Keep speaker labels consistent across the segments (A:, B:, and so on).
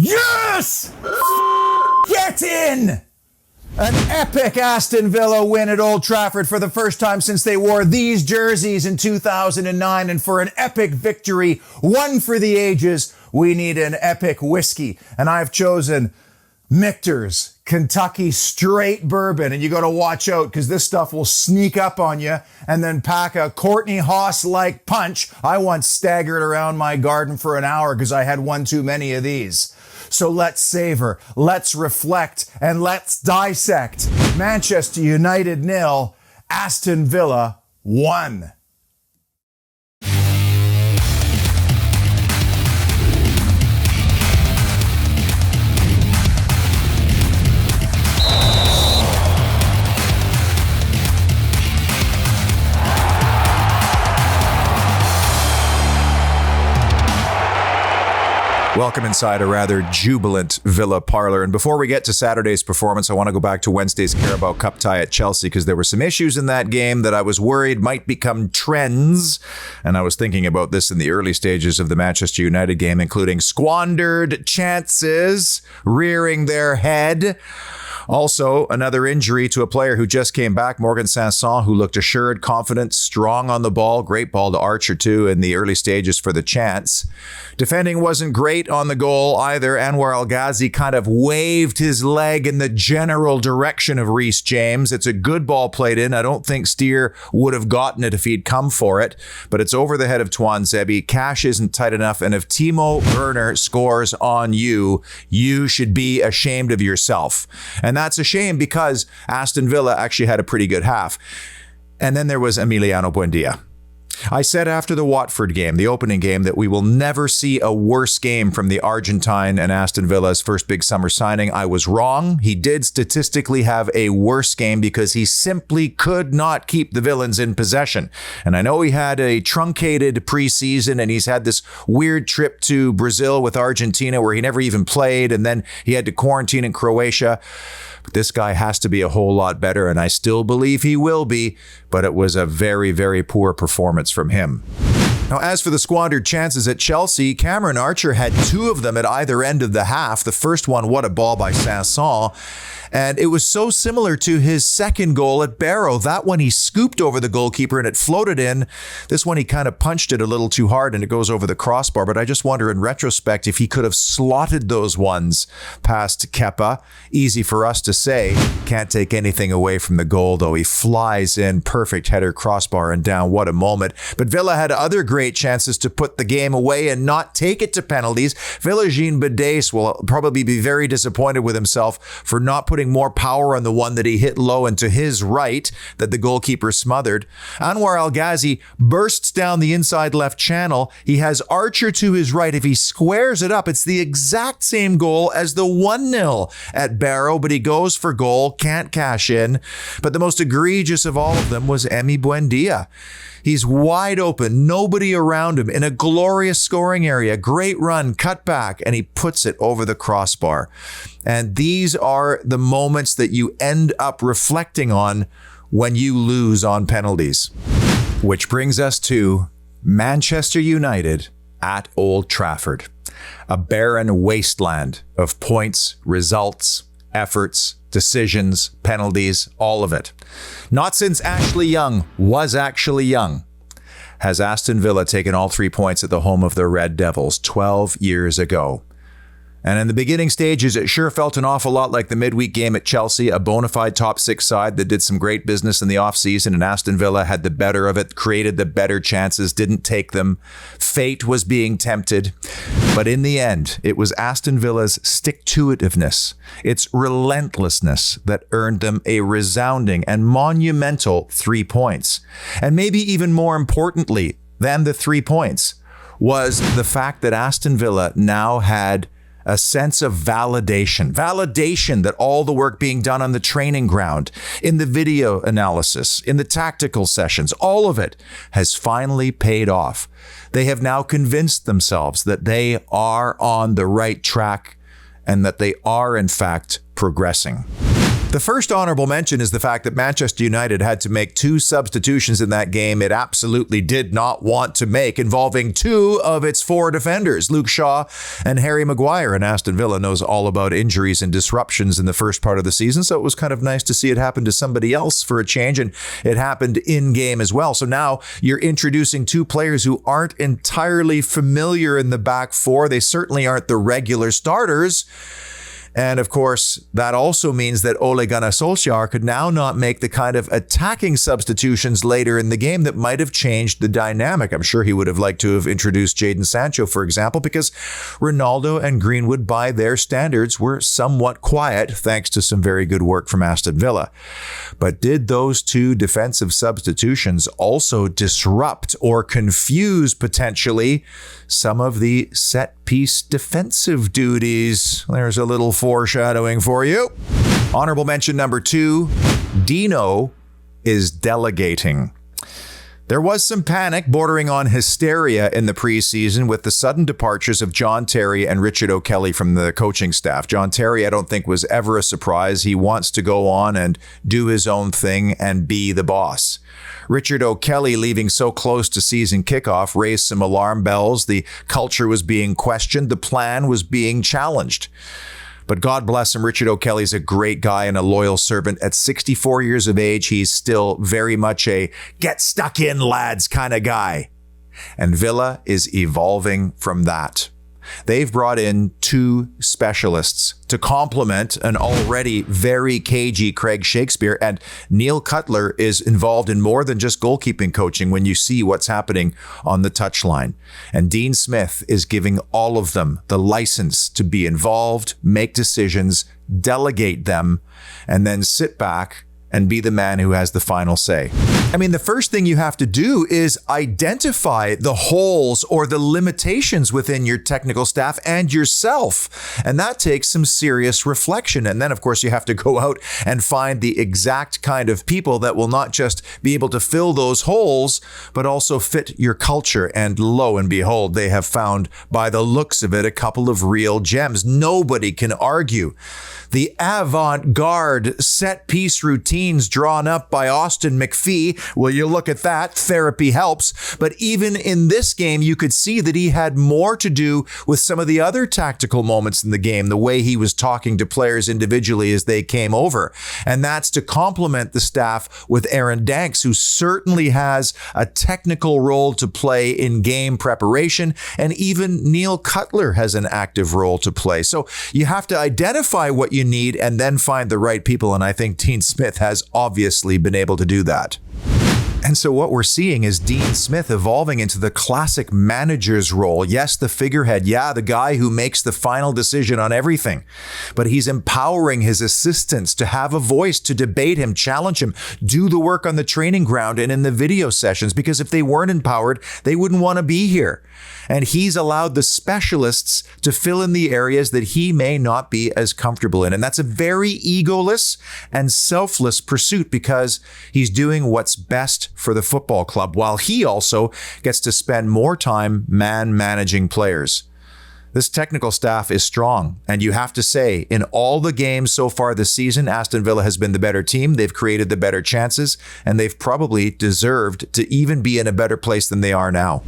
A: Yes! Get in! An epic Aston Villa win at Old Trafford for the first time since they wore these jerseys in 2009. And for an epic victory, one for the ages, we need an epic whiskey. And I've chosen Michter's Kentucky Straight Bourbon. And you got to watch out because this stuff will sneak up on you and then pack a Courtney Haas-like punch. I once staggered around my garden for an hour because I had one too many of these. So let's savor, let's reflect, and let's dissect. Manchester United 0, Aston Villa 1. Welcome inside a rather jubilant Villa parlor. And before we get to Saturday's performance, I want to go back to Wednesday's Carabao Cup tie at Chelsea because there were some issues in that game that I was worried might become trends. And I was thinking about this in the early stages of the Manchester United game, including squandered chances rearing their head. Also, another injury to a player who just came back, Morgan Sanson, who looked assured, confident, strong on the ball. Great ball to Archer, too, in the early stages for the chance. Defending wasn't great on the goal either. Anwar El Ghazi kind of waved his leg in the general direction of Reece James. It's a good ball played in. I don't think Steer would have gotten it if he'd come for it, but it's over the head of Tuan Zebi. Cash isn't tight enough, and if Timo Werner scores on you, you should be ashamed of yourself. And that's a shame because Aston Villa actually had a pretty good half. And then there was Emiliano Buendia. I said after the Watford game, the opening game, that we will never see a worse game from the Argentine and Aston Villa's first big summer signing. I was wrong. He did statistically have a worse game because he simply could not keep the villains in possession. And I know he had a truncated preseason and he's had this weird trip to Brazil with Argentina where he never even played, and then he had to quarantine in Croatia. But this guy has to be a whole lot better, and I still believe he will be, but it was a very, very poor performance from him. Now, as for the squandered chances at Chelsea, Cameron Archer had two of them at either end of the half. The first one, what a ball by Sanson. And it was so similar to his second goal at Barrow. That one he scooped over the goalkeeper and it floated in. This one he kind of punched it a little too hard and it goes over the crossbar. But I just wonder in retrospect if he could have slotted those ones past Kepa. Easy for us to say. Can't take anything away from the goal though. He flies in, perfect header, crossbar and down. What a moment. But Villa had other great chances to put the game away and not take it to penalties. Villa-Jean Bedes will probably be very disappointed with himself for not putting more power on the one that he hit low and to his right that the goalkeeper smothered. Anwar El Ghazi bursts down the inside left channel. He has Archer to his right. If he squares it up, it's the exact same goal as the 1-0 at Barrow, but he goes for goal, can't cash in. But the most egregious of all of them was Emi Buendia. He's wide open, nobody around him, in a glorious scoring area. Great run, cut back, and he puts it over the crossbar. And these are the moments that you end up reflecting on when you lose on penalties. Which brings us to Manchester United at Old Trafford. A barren wasteland of points, results, efforts, decisions, penalties, all of it. Not since Ashley Young was actually young has Aston Villa taken all 3 points at the home of the Red Devils 12 years ago. And in the beginning stages, it sure felt an awful lot like the midweek game at Chelsea, a bona fide top six side that did some great business in the offseason, and Aston Villa had the better of it, created the better chances, didn't take them. Fate was being tempted. But in the end, it was Aston Villa's stick-to-itiveness, its relentlessness that earned them a resounding and monumental 3 points. And maybe even more importantly than the 3 points was the fact that Aston Villa now had a sense of validation that all the work being done on the training ground, in the video analysis, in the tactical sessions, all of it has finally paid off. They have now convinced themselves that they are on the right track and that they are, in fact, progressing. The first honorable mention is the fact that Manchester United had to make 2 substitutions in that game it absolutely did not want to make, involving 2 of its 4 defenders, Luke Shaw and Harry Maguire. And Aston Villa knows all about injuries and disruptions in the first part of the season, so it was kind of nice to see it happen to somebody else for a change, and it happened in game as well. So now you're introducing 2 players who aren't entirely familiar in the back 4. They certainly aren't the regular starters. And of course, that also means that Ole Gunnar Solskjaer could now not make the kind of attacking substitutions later in the game that might have changed the dynamic. I'm sure he would have liked to have introduced Jadon Sancho, for example, because Ronaldo and Greenwood, by their standards, were somewhat quiet, thanks to some very good work from Aston Villa. But did those 2 defensive substitutions also disrupt or confuse potentially some of the set-piece defensive duties? There's a little foreshadowing for you. Honorable mention number 2, Dino is delegating. There was some panic bordering on hysteria in the preseason with the sudden departures of John Terry and Richard O'Kelly from the coaching staff. John Terry, I don't think, was ever a surprise. He wants to go on and do his own thing and be the boss. Richard O'Kelly leaving so close to season kickoff raised some alarm bells. The culture was being questioned. The plan was being challenged. But God bless him, Richard O'Kelly's a great guy and a loyal servant. At 64 years of age, he's still very much a get stuck in, lads kind of guy. And Villa is evolving from that. They've brought in 2 specialists to complement an already very cagey Craig Shakespeare, and Neil Cutler is involved in more than just goalkeeping coaching when you see what's happening on the touchline. And Dean Smith is giving all of them the license to be involved, make decisions, delegate them, and then sit back and be the man who has the final say. I mean, the first thing you have to do is identify the holes or the limitations within your technical staff and yourself. And that takes some serious reflection. And then, of course, you have to go out and find the exact kind of people that will not just be able to fill those holes, but also fit your culture. And lo and behold, they have found, by the looks of it, a couple of real gems. Nobody can argue the avant-garde set-piece routines drawn up by Austin McPhee. Will you look at that? Therapy helps. But even in this game, you could see that he had more to do with some of the other tactical moments in the game, the way he was talking to players individually as they came over. And that's to complement the staff with Aaron Danks, who certainly has a technical role to play in game preparation. And even Neil Cutler has an active role to play. So you have to identify what you need and then find the right people. And I think Dean Smith has obviously been able to do that. And so what we're seeing is Dean Smith evolving into the classic manager's role. Yes, the figurehead. Yeah, the guy who makes the final decision on everything. But he's empowering his assistants to have a voice, to debate him, challenge him, do the work on the training ground and in the video sessions. Because if they weren't empowered, they wouldn't want to be here. And he's allowed the specialists to fill in the areas that he may not be as comfortable in. And that's a very egoless and selfless pursuit because he's doing what's best for the football club, while he also gets to spend more time managing players. This technical staff is strong, and you have to say, in all the games so far this season, Aston Villa has been the better team. They've created the better chances, and they've probably deserved to even be in a better place than they are now.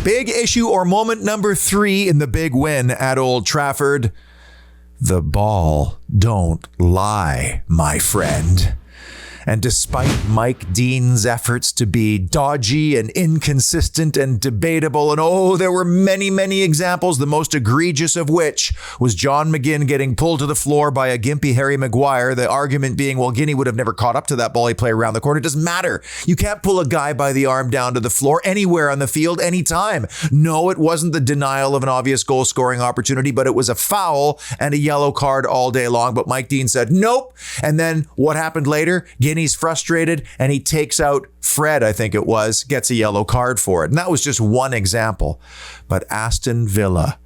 A: Big issue or moment number 3 in the big win at Old Trafford. The ball don't lie, my friend. And despite Mike Dean's efforts to be dodgy and inconsistent and debatable, and there were many, many examples, the most egregious of which was John McGinn getting pulled to the floor by a gimpy Harry Maguire. The argument being, well, Guinea would have never caught up to that ball. He played around the corner. It doesn't matter. You can't pull a guy by the arm down to the floor anywhere on the field, anytime. No, it wasn't the denial of an obvious goal-scoring opportunity, but it was a foul and a yellow card all day long. But Mike Dean said, nope. And then what happened later? Guinea's frustrated and he takes out Fred, I think it was, gets a yellow card for it. And that was just one example. But Aston Villa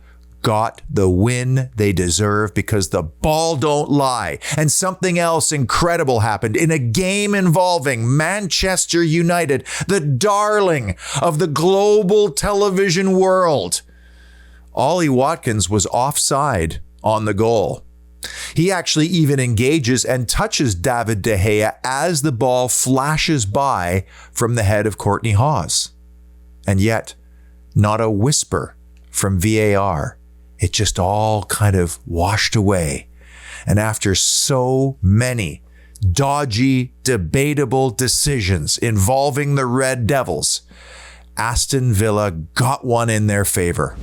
A: got the win they deserve because the ball don't lie. And something else incredible happened in a game involving Manchester United, the darling of the global television world. Ollie Watkins was offside on the goal. He actually even engages and touches David De Gea as the ball flashes by from the head of Courtney Hawes. And yet, not a whisper from VAR. It just all kind of washed away. And after so many dodgy, debatable decisions involving the Red Devils, Aston Villa got one in their favor.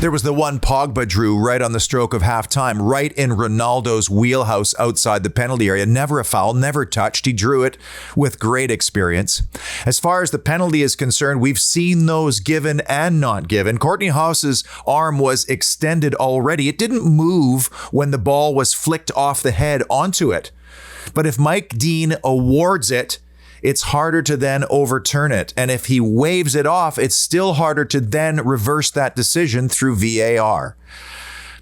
A: There was the one Pogba drew right on the stroke of halftime, right in Ronaldo's wheelhouse outside the penalty area. Never a foul, never touched. He drew it with great experience. As far as the penalty is concerned, we've seen those given and not given. Courtney Hawes' arm was extended already. It didn't move when the ball was flicked off the head onto it. But if Mike Dean awards it, it's harder to then overturn it. And if he waves it off, it's still harder to then reverse that decision through VAR.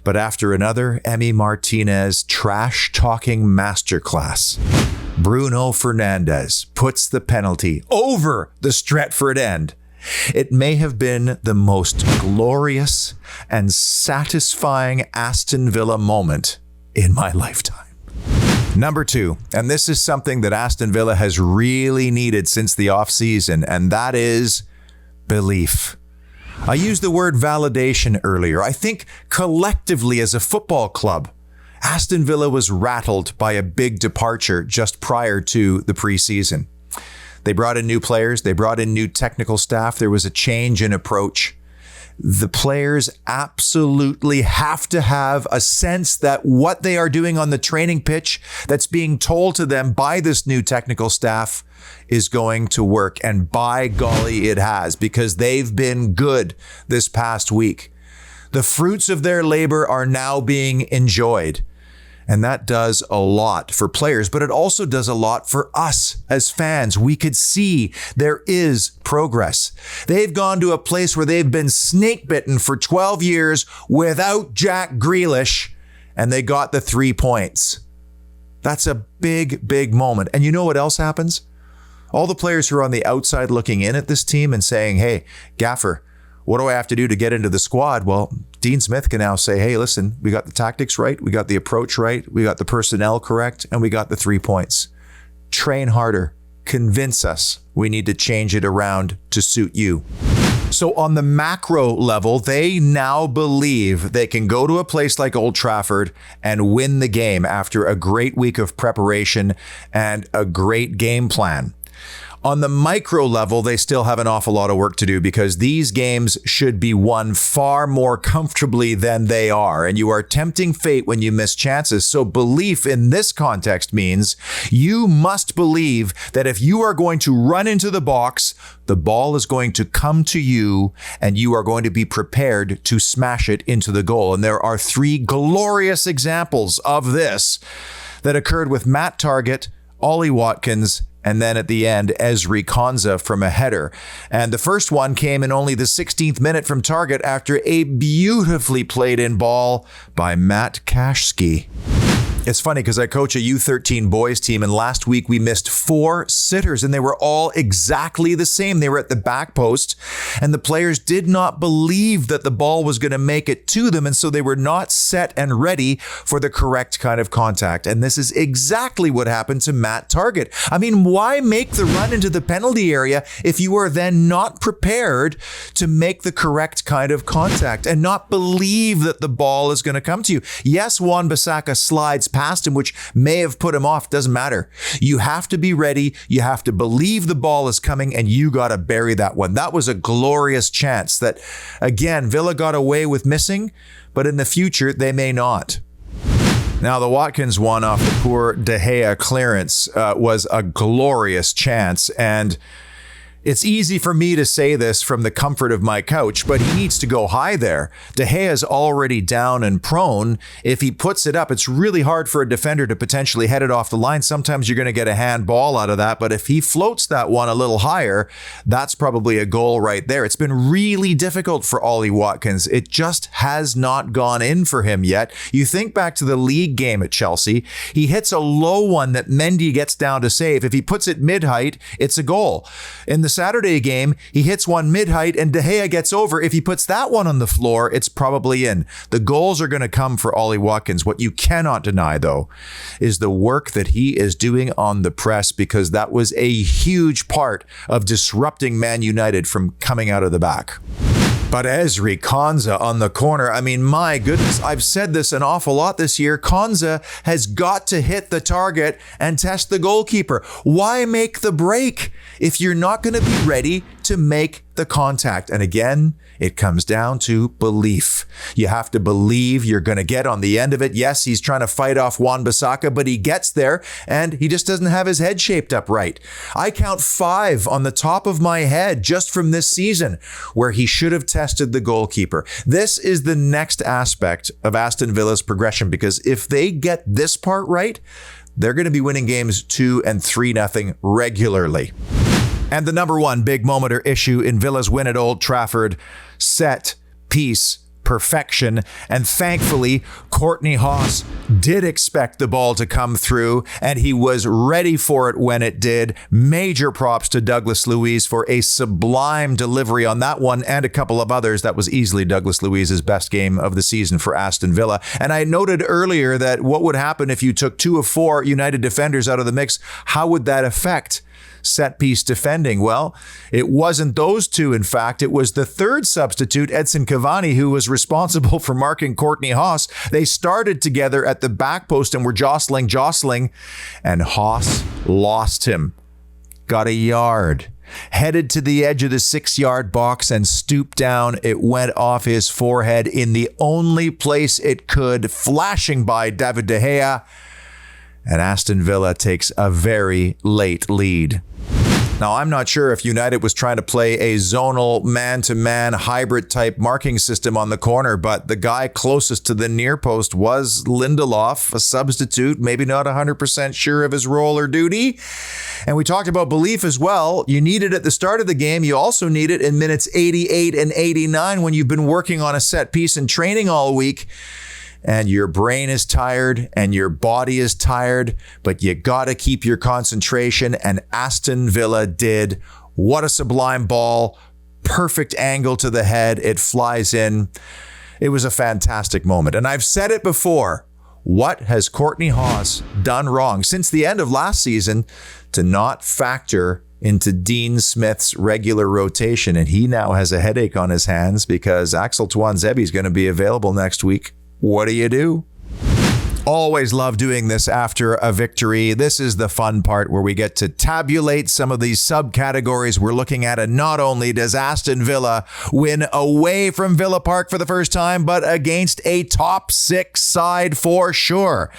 A: But after another Emi Martinez trash-talking masterclass, Bruno Fernandez puts the penalty over the Stretford end. It may have been the most glorious and satisfying Aston Villa moment in my lifetime. Number 2, and this is something that Aston Villa has really needed since the offseason, and that is belief. I used the word validation earlier. I think collectively as a football club, Aston Villa was rattled by a big departure just prior to the preseason. They brought in new players. They brought in new technical staff. There was a change in approach. The players absolutely have to have a sense that what they are doing on the training pitch that's being told to them by this new technical staff is going to work. And by golly, it has, because they've been good this past week. The fruits of their labor are now being enjoyed. And that does a lot for players, but it also does a lot for us as fans. We could see there is progress. They've gone to a place where they've been snake bitten for 12 years without Jack Grealish, and they got the 3 points. That's a big, big moment. And you know what else happens? All the players who are on the outside looking in at this team and saying, hey, Gaffer, what do I have to do to get into the squad? Well, Dean Smith can now say, hey, listen, we got the tactics right. We got the approach right. We got the personnel correct. And we got the 3 points. Train harder. Convince us we need to change it around to suit you. So on the macro level, they now believe they can go to a place like Old Trafford and win the game after a great week of preparation and a great game plan. On the micro level, they still have an awful lot of work to do because these games should be won far more comfortably than they are. And you are tempting fate when you miss chances. So belief in this context means you must believe that if you are going to run into the box, the ball is going to come to you and you are going to be prepared to smash it into the goal. And there are 3 glorious examples of this that occurred with Matt Targett, Ollie Watkins, and then at the end, Ezri Konsa from a header. And the first one came in only the 16th minute from Targett after a beautifully played in ball by Matt Kashski. It's funny because I coach a U13 boys team, and last week we missed 4 sitters and they were all exactly the same. They were at the back post and the players did not believe that the ball was going to make it to them, and so they were not set and ready for the correct kind of contact. And this is exactly what happened to Matt Targett. I mean, why make the run into the penalty area if you are then not prepared to make the correct kind of contact and not believe that the ball is going to come to you? Yes, Wan-Bissaka slides past him, which may have put him off. Doesn't matter. You have to be ready. You have to believe the ball is coming, and you got to bury that one. That was a glorious chance that, again, Villa got away with missing, but in the future, they may not. Now, the Watkins one off the poor De Gea clearance was a glorious chance, and it's easy for me to say this from the comfort of my couch, but he needs to go high there. De Gea is already down and prone. If he puts it up, it's really hard for a defender to potentially head it off the line. Sometimes you're going to get a handball out of that, but if he floats that one a little higher, that's probably a goal right there. It's been really difficult for Ollie Watkins. It just has not gone in for him yet. You think back to the league game at Chelsea, he hits a low one that Mendy gets down to save. If he puts it mid-height, it's a goal. In the Saturday game, he hits one mid-height and De Gea gets over. If he puts that one on the floor, it's probably in. The goals are going to come for Ollie Watkins. What you cannot deny, though, is the work that he is doing on the press, because that was a huge part of disrupting Man United from coming out of the back. But Ezri Konsa on the corner, I mean, my goodness, I've said this an awful lot this year. Konsa has got to hit the target and test the goalkeeper. Why make the break if you're not going to be ready to make the contact? And again, it comes down to belief. You have to believe you're going to get on the end of it. Yes, he's trying to fight off Wan-Bissaka, but he gets there and he just doesn't have his head shaped up right. I count 5 on the top of my head just from this season where he should have tested the goalkeeper. This is the next aspect of Aston Villa's progression, because if they get this part right, they're going to be winning games 2 and 3-0 regularly. And the number one big moment or issue in Villa's win at Old Trafford: set piece perfection. And thankfully, Courtney Haas did expect the ball to come through, and he was ready for it when it did. Major props to Douglas Luiz for a sublime delivery on that one and a couple of others. That was easily Douglas Luiz's best game of the season for Aston Villa. And I noted earlier that what would happen if you took 2 of 4 United defenders out of the mix? How would that affect set-piece defending? Well, it wasn't those 2. In fact, it was the third substitute, Edson Cavani, who was responsible for marking Courtney Haas. They started together at the back post and were jostling, and Haas lost him. Got a yard. Headed to the edge of the 6-yard box and stooped down. It went off his forehead in the only place it could, flashing by David De Gea. And Aston Villa takes a very late lead. Now, I'm not sure if United was trying to play a zonal man-to-man hybrid type marking system on the corner, but the guy closest to the near post was Lindelof, a substitute, maybe not 100% sure of his role or duty. And we talked about belief as well. You need it at the start of the game. You also need it in minutes 88 and 89 when you've been working on a set piece and training all week. And your brain is tired and your body is tired, but you got to keep your concentration. And Aston Villa did. What a sublime ball. Perfect angle to the head. It flies in. It was a fantastic moment. And I've said it before. What has Courtney Haas done wrong since the end of last season to not factor into Dean Smith's regular rotation? And he now has a headache on his hands because Axel Tuanzebe is going to be available next week. What do you do? Always love doing this after a victory. This is the fun part where we get to tabulate some of these subcategories we're looking at. And not only does Aston Villa win away from Villa Park for the first time, but against a top 6 side for sure.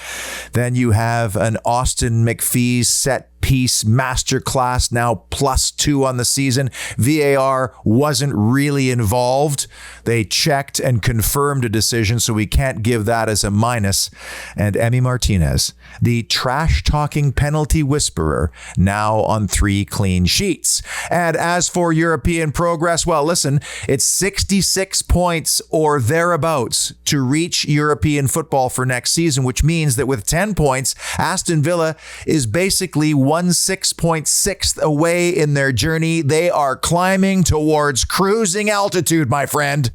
A: Then you have an Austin McPhee set piece masterclass, now +2 on the season. VAR wasn't really involved. They checked and confirmed a decision, so we can't give that as a minus. And Emi Martinez, the trash-talking penalty whisperer, now on 3 clean sheets. And as for European progress, well, listen, it's 66 points or thereabouts to reach European football for next season, which means that with 10 points, Aston Villa is basically 16.6th away in their journey. They are climbing towards cruising altitude, my friend.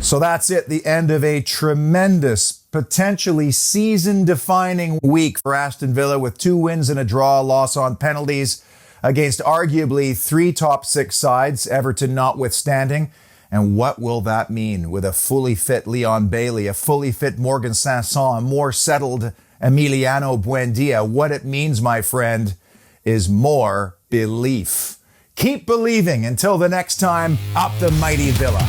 A: So that's it, the end of a tremendous, potentially season-defining week for Aston Villa with 2 wins and a draw, a loss on penalties against arguably 3 top 6 sides, Everton notwithstanding. And what will that mean with a fully fit Leon Bailey, a fully fit Morgan Sanson, a more settled Emiliano Buendia? What it means, my friend, is more belief. Keep believing. Until the next time, up the mighty Villa.